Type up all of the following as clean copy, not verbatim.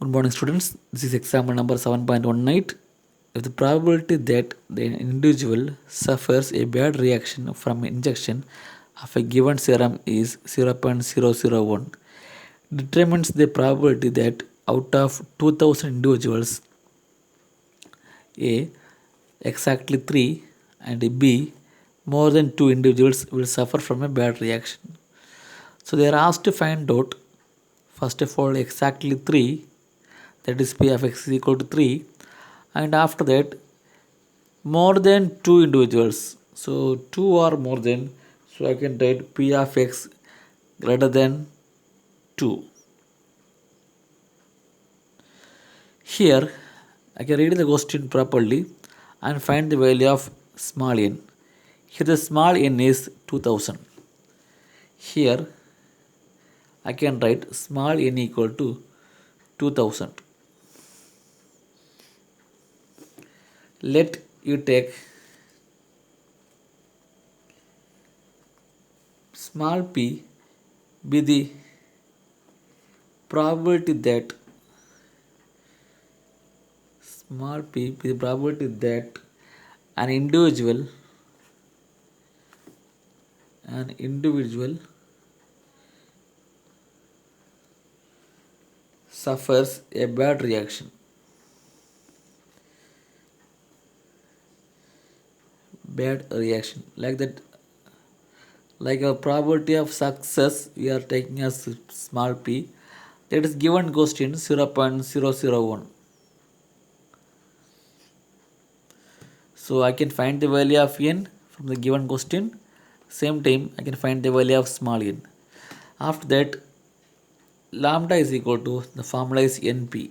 Good morning, students. This is example number 7.18. If the probability that the individual suffers a bad reaction from injection of a given serum is 0.001, determines the probability that out of 2000 individuals, A exactly 3 and B more than 2 individuals will suffer from a bad reaction. So they are asked to find out first of all exactly 3, that is P of x is equal to 3, and after that more than 2 individuals. So 2 or more than, so I can write P of x greater than 2. Here I can read the question properly and find the value of small n. Here the small n is 2000. Here I can write small n equal to 2000. Let you take small p be the probability that an individual suffers a bad reaction. Like that, like a probability of success we are taking as small p, that is given question 0.001. So I can find the value of n from the given question. Same time I can find the value of small n. After that, lambda is equal to, the formula is np.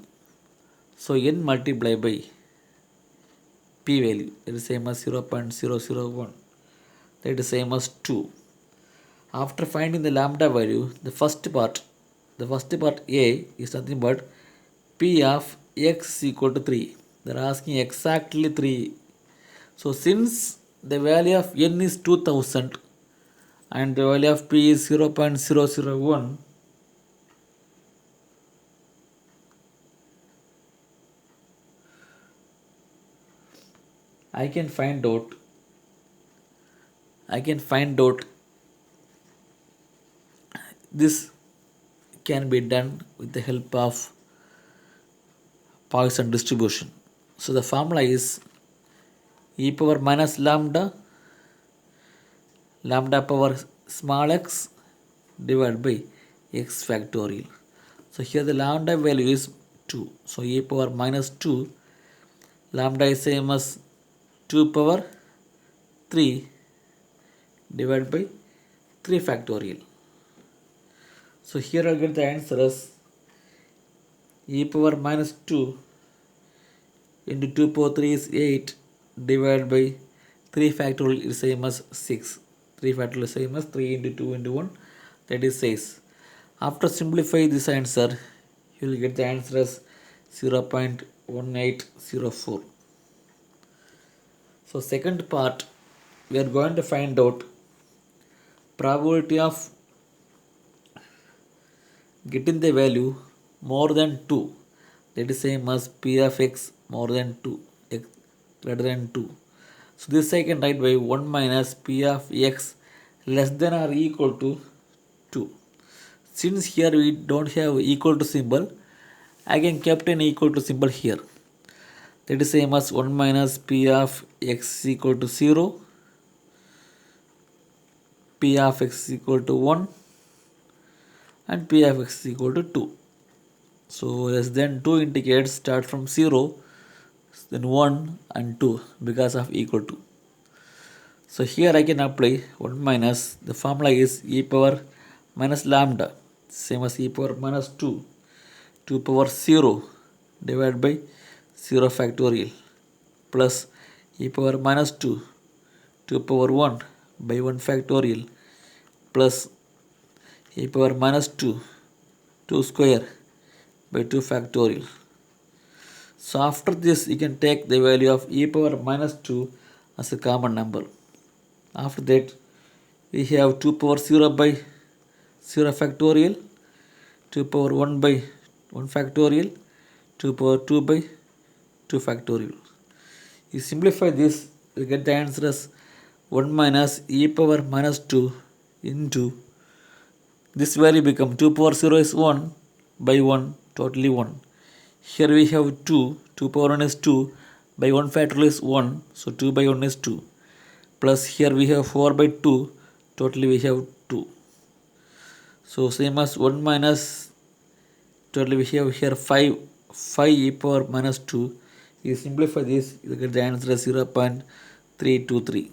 So n multiplied by p value, that is same as 0.001, that is same as 2. After finding the lambda value, the first part A is nothing but P of x is equal to 3. They are asking exactly 3. So since the value of n is 2000 and the value of P is 0.001, I can find out this can be done with the help of Poisson distribution. So the formula is e power minus lambda power small x divided by x factorial. So here the lambda value is 2. So e power minus 2, lambda is same as 2 power 3 divided by 3 factorial. So here I'll get the answer as e power minus 2 into 2 power 3 is 8 divided by 3 factorial is same as 6. 3 factorial is same as 3 into 2 into 1, that is 6. After simplify this answer, you will get the answer as 0.1804. So second part, we are going to find out probability of getting the value more than 2, that is same as P of x more than 2, x greater than 2. So this I can write by 1 minus P of x less than or equal to 2. Since here we don't have equal to symbol, I can kept an equal to symbol here. That is same as 1 minus P of x equal to 0, P of x equal to 1 and P of x equal to 2. So less than 2 indicates start from 0, then 1 and 2 because of equal to. So here I can apply 1 minus, the formula is e power minus lambda, same as e power minus 2, 2 power 0 divided by 0 factorial plus e power minus 2, 2 power 1 by 1 factorial plus e power minus 2, 2 square by 2 factorial. So after this you can take the value of e power minus 2 as a common number. After that we have 2 power 0 by 0 factorial, 2 power 1 by 1 factorial 2 power 2 by 2 factorial. You simplify this, you get the answer as 1 minus e power minus 2 into this value become 2 power 0 is 1 by 1, totally 1. Here we have 2, 2 power 1 is 2 by 1 factorial is 1, so 2 by 1 is 2. Plus here we have 4 by 2, totally we have 2. So same as 1 minus, totally we have here 5 e power minus 2. You simplify this, you get the answer as 0.323.